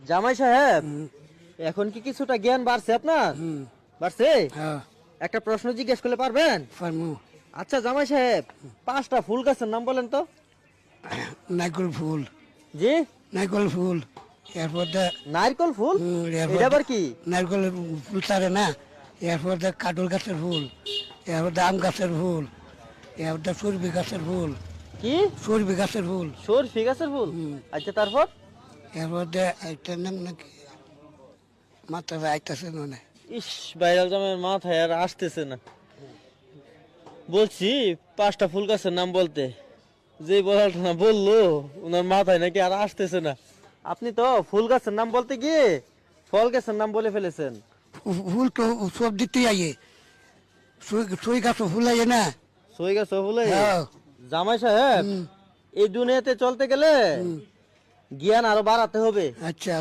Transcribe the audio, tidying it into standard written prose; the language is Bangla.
জামাই সাহেব, হুম, এখন কি কিছুটা জ্ঞান বাড়ছে আপনার? হুম, বাড়ছে? হ্যাঁ, একটা প্রশ্ন জিজ্ঞেস করলে পারবেন? পারমু। আচ্ছা জামাই সাহেব, 5টা ফুল গাছের নাম বলেন তো। নারকল ফুল, জি? নারকল ফুল, এরপর নারকেল ফুল? এরপর এটা আবার কি? নারকলের ফুল ছাড়ে না, এরপর কাটল গাছের ফুল, এরপর আম গাছের ফুল, এরপর সরবি গাছের ফুল, কি? সরবি গাছের ফুল, সরফি গাছের ফুল? হুম। আচ্ছা তারপর? এরপর একটার নাম নাকি মাথা আইতাছে না। ইস, ভাইরাল জামাইয়ের মাথায় আর আসতেছে না। বলছি 5টা ফুল গাছের নাম বলতে, যে বলাটা না বললো, ওনার মাথায় নাকি আর আসতেছে না। আপনি তো ফুল গাছের নাম বলতে গিয়ে ফল গাছের নাম বলে ফেলেছেন। ফুল তো সব দিতেই আইয়ে, সই গাছও ফুল আইয়ে না। সই গাছ ফুলে? হ্যাঁ, জামাই সাহেব, হুম, এই দুনিয়াতে চলতে গেলে হুম, জ্ঞান আরো বাড়াতে হবে। আচ্ছা।